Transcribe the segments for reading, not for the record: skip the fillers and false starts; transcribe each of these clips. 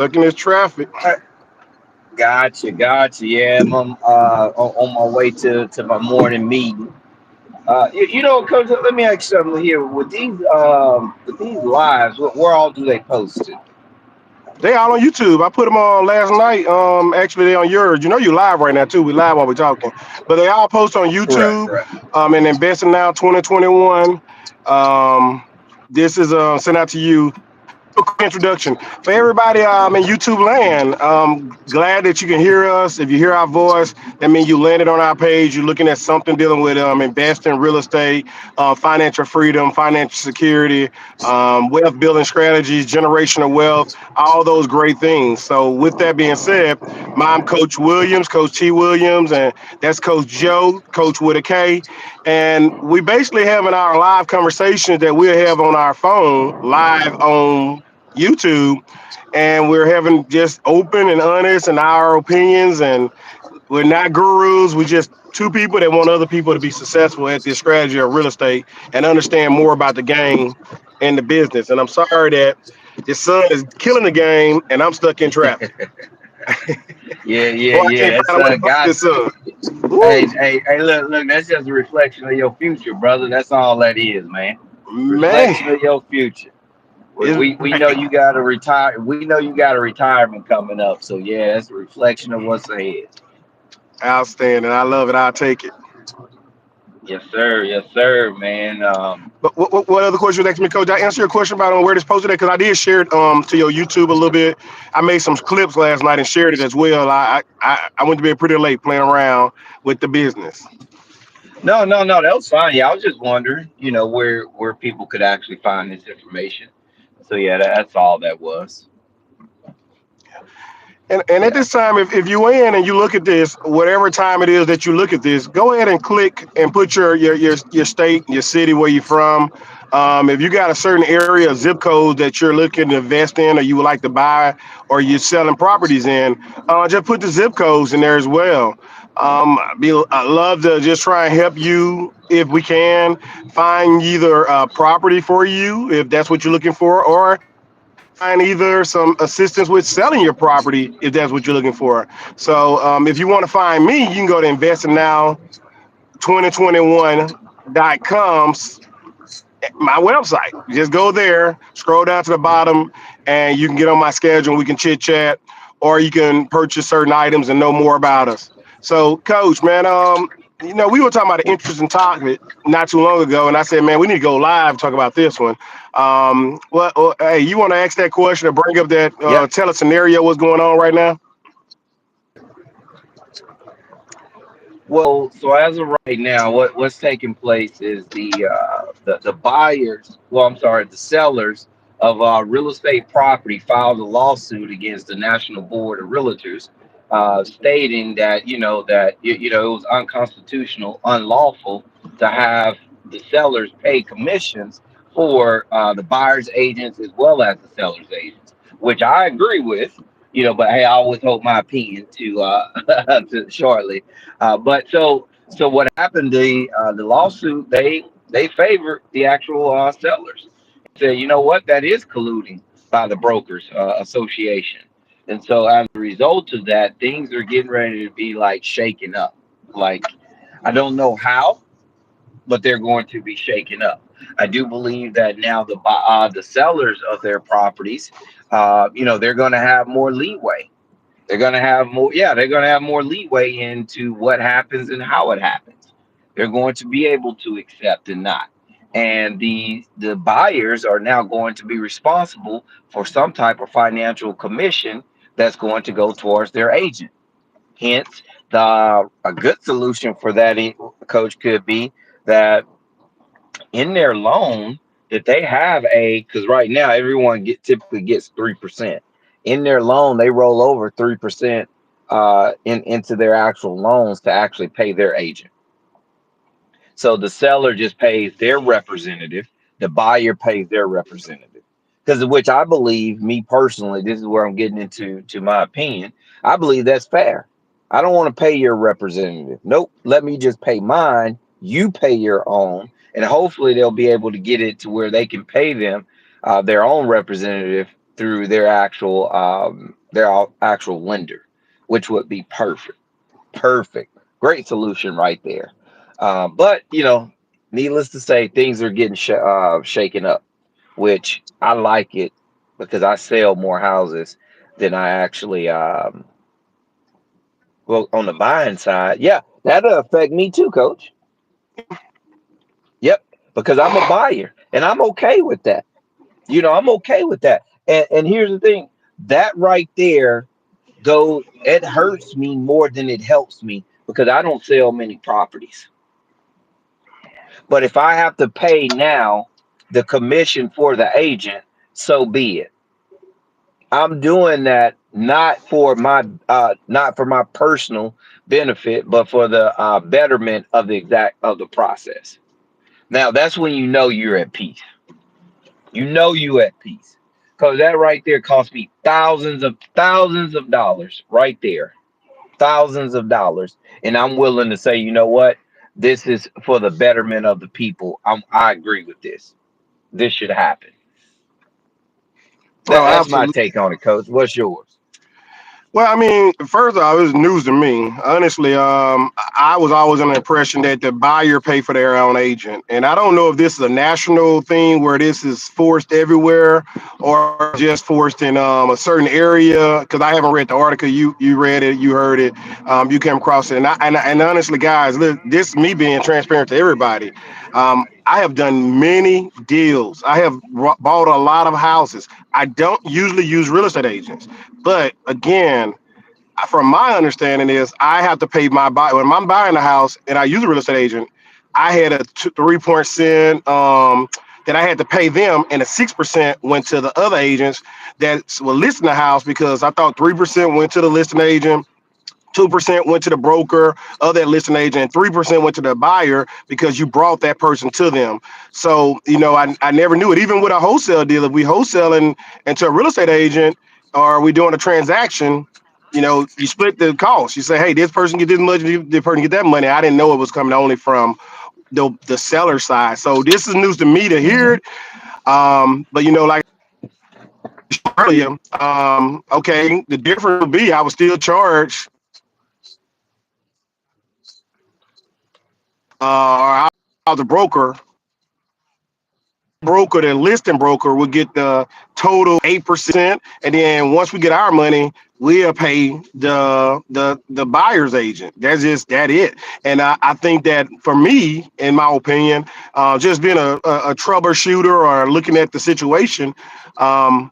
Stuck in this traffic. Gotcha. Yeah, I'm on my way to my morning meeting. Coach, let me ask you something here. With these lives, where all do they post it? They all on YouTube. I put them on last night. Actually, they on yours. You know, you live right now too. We live while we talking, but they all post on Correct, YouTube. correct. And investing now 2021. This is sent out to you. A quick introduction for everybody in YouTube land. Glad that you can hear us. If you hear our voice, that means you landed on our page. You're looking at something dealing with investing, real estate, financial freedom, financial security, wealth building strategies, generational wealth, all those great things. So, with that being said, I'm Coach Williams, Coach T. Williams, and that's Coach Joe, Coach with a K. And we basically having our live conversations that we'll have on our phone live on YouTube, and we're having just open and honest and our opinions, and we're not gurus. We're just two people that want other people to be successful at this strategy of real estate and understand more about the game and the business. And I'm sorry that this sun is killing the game and I'm stuck in traffic. Boy, I can't That's find a way to park got this sun. Hey, Woo, look. That's just a reflection of your future, brother. That's all that is, man. man. Reflection of your future. It's We know you got to retire. We know you got a retirement coming up. So yeah, that's a reflection of what's ahead. outstanding. I love it. I'll take it. Yes, sir, man. But what other question you asked me, Coach? Did I answer your question about where this posted at? Because I did share it to your YouTube a little bit. I made some clips last night and shared it as well. I went to bed pretty late playing around with the business. No. That was fine. Yeah, I was just wondering, where people could actually find this information. So yeah, that's all that was. And at Yeah. this time, if you in and you look at this, whatever time it is that you look at this, go ahead and click and put your state, your city, where you're from. If you got a certain area, zip code that you're looking to invest in, or you would like to buy, or you're selling properties in, just put the zip codes in there as well. I love to just try and help you if we can find either property for you if that's what you're looking for, or find either some assistance with selling your property if that's what you're looking for. So if you want to find me, you can go to investingnow2021.com, my website. Just go there, scroll down to the bottom, and you can get on my schedule and we can chit chat, or you can purchase certain items and know more about us. So, Coach, man, we were talking about an interesting topic not too long ago, and I said, man, we need to go live and talk about this one. Hey, you want to ask that question or bring up that, Yep. tell a scenario what's going on right now? Well, so as of right now, what's taking place is the buyers, well, I'm sorry, the sellers of real estate property filed a lawsuit against the National Board of Realtors, stating that it was unconstitutional, unlawful to have the sellers pay commissions for the buyers agents as well as the sellers agents, which I agree with. But hey, I always hold my opinion to to shortly. But what happened? The lawsuit, they favored the actual sellers. Said, you know what, that is colluding by the brokers association, and so as a result of that, things are getting ready to be like shaken up. Like, I don't know how, but they're going to be shaken up. I do believe that now the sellers of their properties, they're going to have more leeway. They're going to have more, yeah, they're going to have more leeway into what happens and how it happens. They're going to be able to accept and not. And the buyers are now going to be responsible for some type of financial commission that's going to go towards their agent. Hence, a good solution for that, coach, could be that in their loan that they have because right now everyone typically gets 3%. In their loan, they roll over 3% into their actual loans to actually pay their agent. So the seller just pays their representative, the buyer pays their representative. Because of which I believe, me personally, this is where I'm getting into my opinion. I believe that's fair. I don't want to pay your representative. Nope. Let me just pay mine. You pay your own, and hopefully they'll be able to get it to where they can pay them their own representative through their actual lender, which would be perfect. Perfect. Great solution right there. But needless to say, things are getting shaken up, which I like it because I sell more houses than I actually well, on the buying side. Yeah, that'll affect me too, coach. Yep, because I'm a buyer and I'm okay with that. I'm okay with that. And here's the thing, that right there, though, it hurts me more than it helps me because I don't sell many properties. But if I have to pay now the commission for the agent, so be it. I'm doing that not for my personal benefit, but for the betterment of the process. Now that's when you're at peace. You at peace. Because that right there cost me thousands of dollars right there. Thousands of dollars. And I'm willing to say, you know what? This is for the betterment of the people. I agree with this. This should happen. Oh, That's my absolutely. take on it, coach. What's yours? Well, I mean, first off, it was news to me. Honestly, I was always under the impression that the buyer pay for their own agent, and I don't know if this is a national thing where this is forced everywhere or just forced in a certain area. Because I haven't read the article. You read it, you heard it, you came across it, and honestly, guys, look, this is me being transparent to everybody. I have done many deals. I have bought a lot of houses. I don't usually use real estate agents. But again, from my understanding is I have to pay my buy when I'm buying a house and I use a real estate agent. I had a 3% that I had to pay them, and a 6% went to the other agents that were listing the house because I thought 3% went to the listing agent. 2% went to the broker of that listing agent, and 3% went to the buyer because you brought that person to them. So, I never knew it. Even with a wholesale deal, if we wholesaling into a real estate agent or we doing a transaction, you split the cost. You say, hey, this person get this much, this person get that money. I didn't know it was coming only from the seller side. So this is news to me to hear it. But like earlier, okay, the difference would be I would still charge or how the broker, the listing broker, will get the total 8%, and then once we get our money, we'll pay the buyer's agent. That's just that it. And I think that for me, in my opinion, just being a troubleshooter or looking at the situation, um,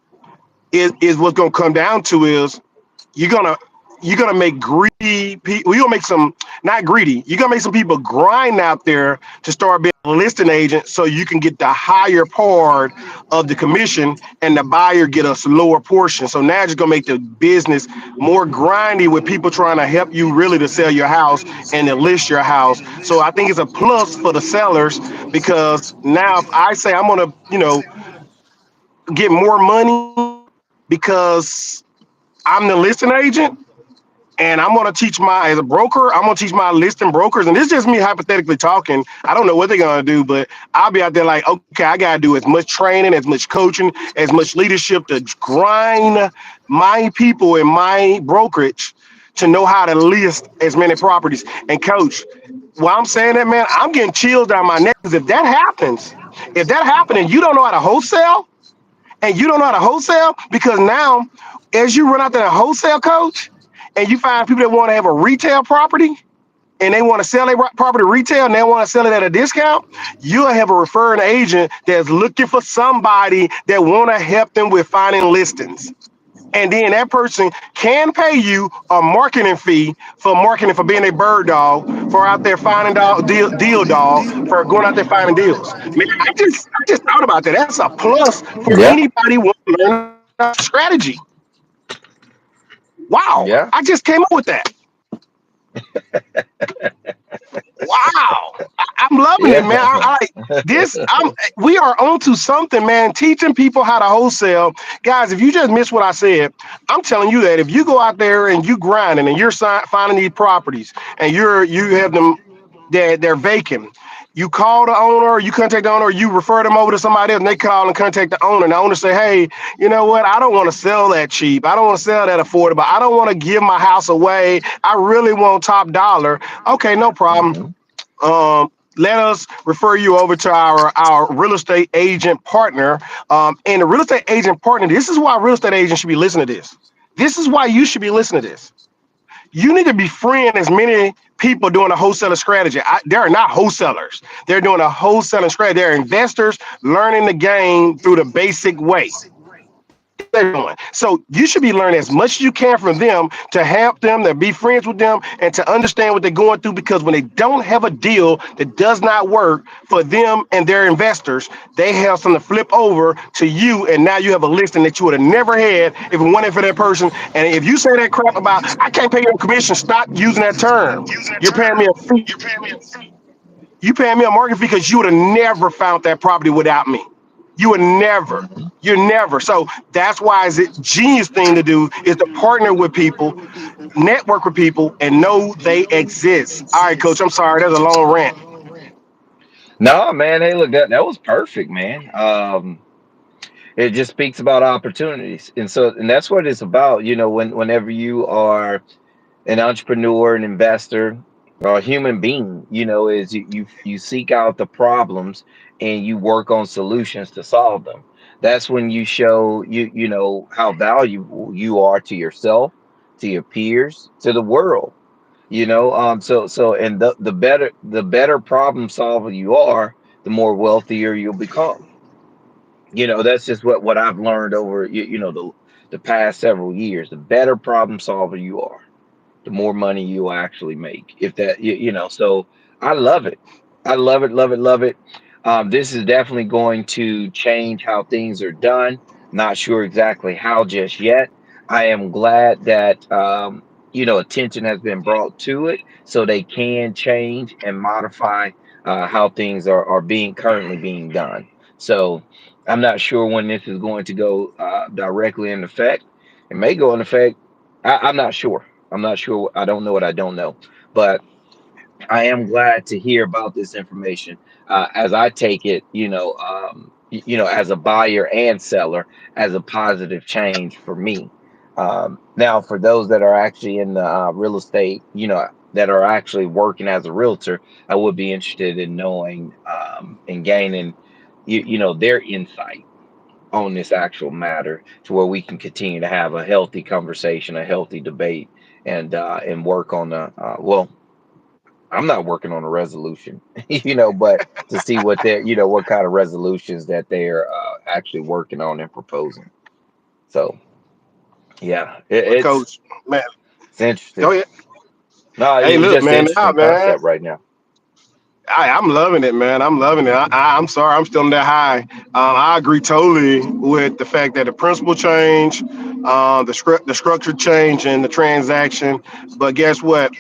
is what's going to come down to is you're gonna you're gonna make greedy people. You're gonna make some not greedy. You're gonna make some people grind out there to start being a listing agent, so you can get the higher part of the commission, and the buyer get a lower portion. So now it's just gonna make the business more grindy with people trying to help you really to sell your house and to list your house. So I think it's a plus for the sellers because now if I say I'm gonna get more money because I'm the listing agent, and I'm gonna teach my as a broker, I'm gonna teach my listing brokers, and this is just me hypothetically talking. I don't know what they're gonna do, but I'll be out there like, okay, I gotta do as much training, as much coaching, as much leadership to grind my people in my brokerage to know how to list as many properties. And coach, while I'm saying that, man, I'm getting chills down my neck because if that happened and you don't know how to wholesale, because now as you run out there and wholesale coach and you find people that want to have a retail property and they want to sell their property retail and they want to sell it at a discount, you'll have a referring agent that's looking for somebody that want to help them with finding listings. And then that person can pay you a marketing fee for marketing, for being a bird dog, for out there finding deal dog, for going out there finding deals. Man, I just thought about that. That's a plus for Yeah, anybody who wants to learn a strategy. Wow, yeah, I just came up with that. Wow, I'm loving it, man. yeah, I like this. We are onto something, man. Teaching people how to wholesale, guys. If you just missed what I said, I'm telling you that if you go out there and you grinding and you're finding these properties and you have them, they're vacant. You call the owner, you contact the owner, or you refer them over to somebody else, and they call and contact the owner. And the owner say, hey, you know what? I don't want to sell that cheap. I don't want to sell that affordable. I don't want to give my house away. I really want top dollar. Okay, no problem. Hmm. Let us refer you over to our real estate agent partner. And the real estate agent partner, this is why real estate agents should be listening to this. This is why you should be listening to this. You need to befriend as many people doing a wholesaler strategy. They're not wholesalers. They're doing a wholesaling strategy. They're investors learning the game through the basic way. They're doing. So you should be learning as much as you can from them to help them, to be friends with them, and to understand what they're going through. Because when they don't have a deal that does not work for them and their investors, they have something to flip over to you, and now you have a listing that you would have never had if it wasn't for that person. And if you say that crap about I can't pay you a commission, stop using that term. You're paying me a fee. You paying me a market fee because you would have never found that property without me. You would never. Hmm. You're never. So that's why it's a genius thing to do is to partner with people, network with people, and know they exist. All right, coach. I'm sorry. That's a long rant. No, man. Hey, look, that was perfect, man. It just speaks about opportunities, and that's what it's about. Whenever you are an entrepreneur, an investor, or a human being, is you seek out the problems and you work on solutions to solve them. That's when you show how valuable you are to yourself, to your peers, to the world. And the better problem solver you are, the more wealthier you'll become. That's just what I've learned over the past several years. The better problem solver you are, the more money you actually make. If that, so I love it. I love it, love it, love it. This is definitely going to change how things are done. Not sure exactly how just yet. I am glad that, attention has been brought to it so they can change and modify how things are being currently being done. So I'm not sure when this is going to go directly in effect. It may go in effect. I'm not sure. I'm not sure. I don't know what I don't know. But I am glad to hear about this information as I take it, as a buyer and seller, as a positive change for me. Now, for those that are actually in the real estate, that are actually working as a realtor, I would be interested in knowing and gaining, their insight on this actual matter to where we can continue to have a healthy conversation, a healthy debate, and work on the well, I'm not working on a resolution, but to see what they're, what kind of resolutions that they're actually working on and proposing. So yeah, Coach, man, it's interesting. go ahead. No, Hey, it's look, just an man. Nah, interesting man. concept right now. I'm loving it, man. I'm loving it. I'm sorry, I'm still on that high. I agree totally with the fact that the principal change, the structure change, and the transaction. But guess what?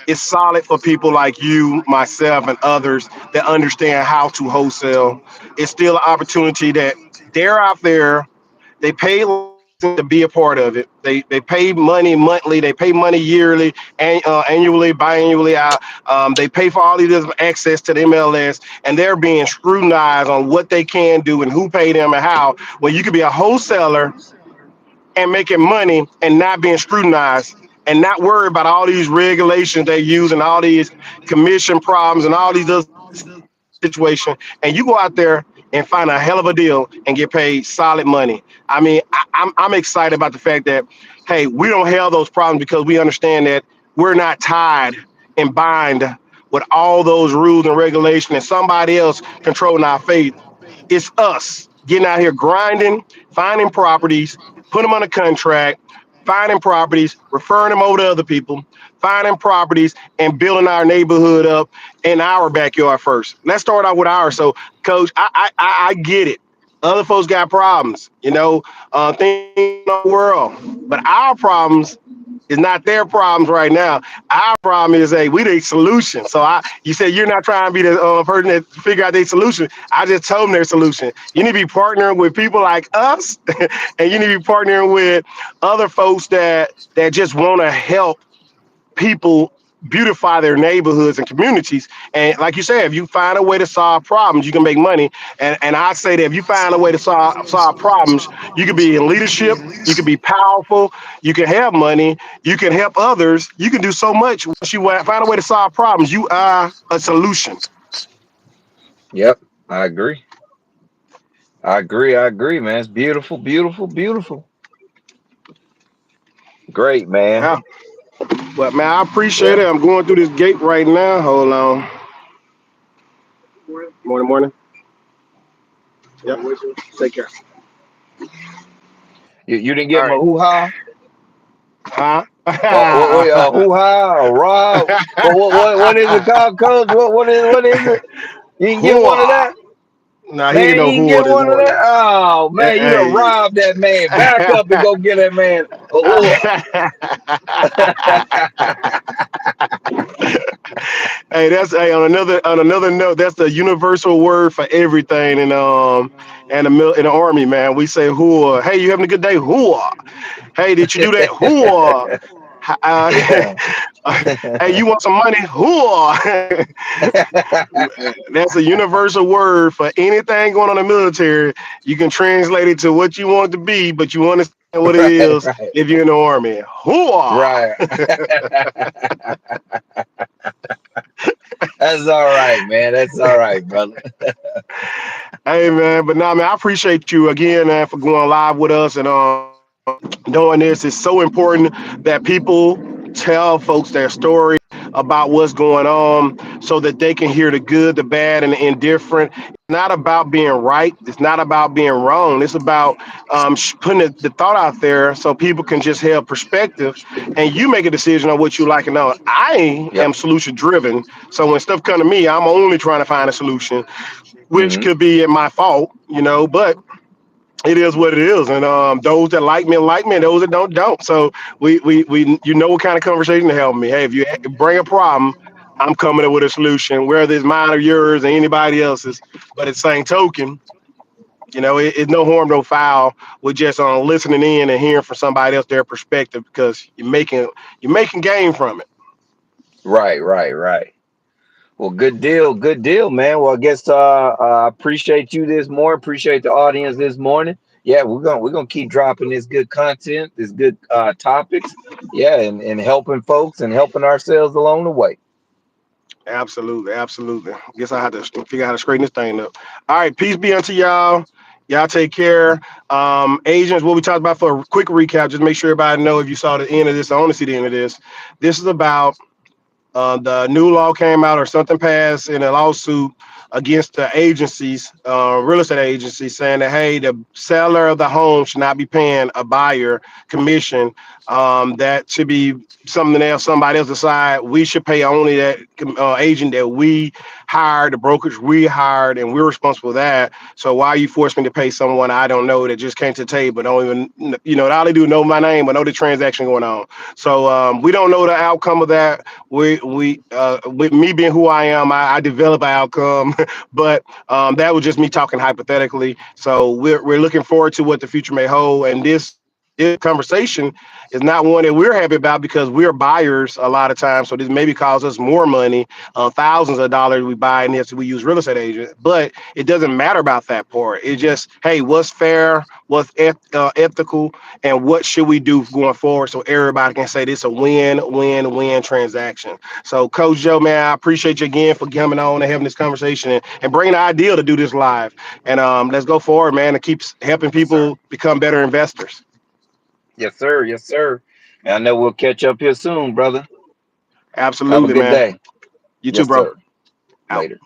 It's solid for people like you, myself, and others that understand how to wholesale. It's still an opportunity that they're out there. They pay to be a part of it. They pay money monthly. They pay money yearly, and annually, biannually. They pay for all these different access to the MLS, and they're being scrutinized on what they can do and who pay them and how. Well, you could be a wholesaler and making money and not being scrutinized and not worry about all these regulations they use and all these commission problems and all these other situations. And you go out there and find a hell of a deal and get paid solid money. I mean, I'm excited about the fact that, hey, we don't have those problems because we understand that we're not tied and bind with all those rules and regulations and somebody else controlling our fate. It's us getting out here grinding, finding properties, put them on a contract, finding properties, referring them over to other people, finding properties, and building our neighborhood up in our backyard first. Let's start out with ours. So, Coach, I get it. Other folks got problems, things in the world, but our problems is not their problems right now. Our problem is, hey, we the solution. So you said you're not trying to be the person that figure out their solution. I just told them their solution. You need to be partnering with people like us, and you need to be partnering with other folks that just want to help people beautify their neighborhoods and communities. And like you said, if you find a way to solve problems, you can make money. And I say that if you find a way to solve problems, you can be in leadership, you can be powerful, you can have money, you can help others, you can do so much. Once you find a way to solve problems, you are a solution. Yep, I agree. I agree, man. It's beautiful, beautiful, beautiful. Great, man. Yeah. But man, I appreciate Yeah. it. I'm going through this gate right now. Hold on. Morning, morning. Yep. Take care. You didn't All give him a right. hoo-ha? Huh? Hoo-ha, a rob? What is it called, Coach? What is it? You can get one of Hooah. that? Nah, he ain't Man, no you can whore get this one of that? morning. Oh, man, you done Hey. robbed that man. Back up and go get that man a Hey, that's hey, on another note, that's the universal word for everything and in the army, man. We say whoa. Hey, you having a good day? Whoa. Hey, did you do that? Whoa. Uh, hoo-ha. hey, you want some money? Whoa. That's a universal word for anything going on in the military. You can translate it to what you want it to be, but you understand what it Right, is right, if you're in the army. Whoa. right. That's all right, man. That's all right, brother. Hey man, but nah, man, I appreciate you again, man, for going live with us and doing this. It's so important that people tell folks their story about what's going on so that they can hear the good, the bad, and the indifferent. It's not about being right. It's not about being wrong. It's about putting the thought out there so people can just have perspective and you make a decision on what you like and not. I Yep. am solution driven. So when stuff come to me, I'm only trying to find a solution, which Hmm. could be my fault, but it is what it is. And those that like me, and those that don't. So we what kind of conversation to help me. Hey, if you bring a problem, I'm coming up with a solution, whether it's mine or yours or anybody else's. But at the same token, it's no harm, no foul with just listening in and hearing from somebody else their perspective because you're making game from it. Right, right, right. Well, good deal, man. Well, I guess appreciate you this morning. Appreciate the audience this morning. Yeah, we're gonna keep dropping this good content, this good topics. Yeah, and helping folks and helping ourselves along the way. Absolutely, absolutely. Guess I have to figure out how to straighten this thing up. All right, peace be unto y'all. Y'all take care. Agents, what we talked about for a quick recap, just make sure everybody know if you saw the end of this, I want to see the end of this. This is about the new law came out or something passed in a lawsuit against the agencies, real estate agencies, saying that hey, the seller of the home should not be paying a buyer commission. That should be something else. Somebody else decide we should pay only that agent that we hired, the brokerage we hired, and we're responsible for that. So why you force me to pay someone I don't know that just came to the table, don't even all they do is know my name, but know the transaction going on. So we don't know the outcome of that. With me being who I am, I develop an outcome, but that was just me talking hypothetically. So we're looking forward to what the future may hold, and this conversation is not one that we're happy about because we're buyers a lot of times. So this maybe costs us more money, thousands of dollars we buy in this we use real estate agents, but it doesn't matter about that part. It just hey, what's fair, what's ethical, and what should we do going forward so everybody can say this is a win-win-win transaction. So Coach Joe, man, I appreciate you again for coming on and having this conversation and bringing the idea to do this live. And let's go forward, man, and keep helping Yes, sir. people become better investors. Yes, sir. Yes, sir. And I know we'll catch up here soon, brother. Have a Absolutely, good man. day. You too, Yes, bro. sir. Out. Later.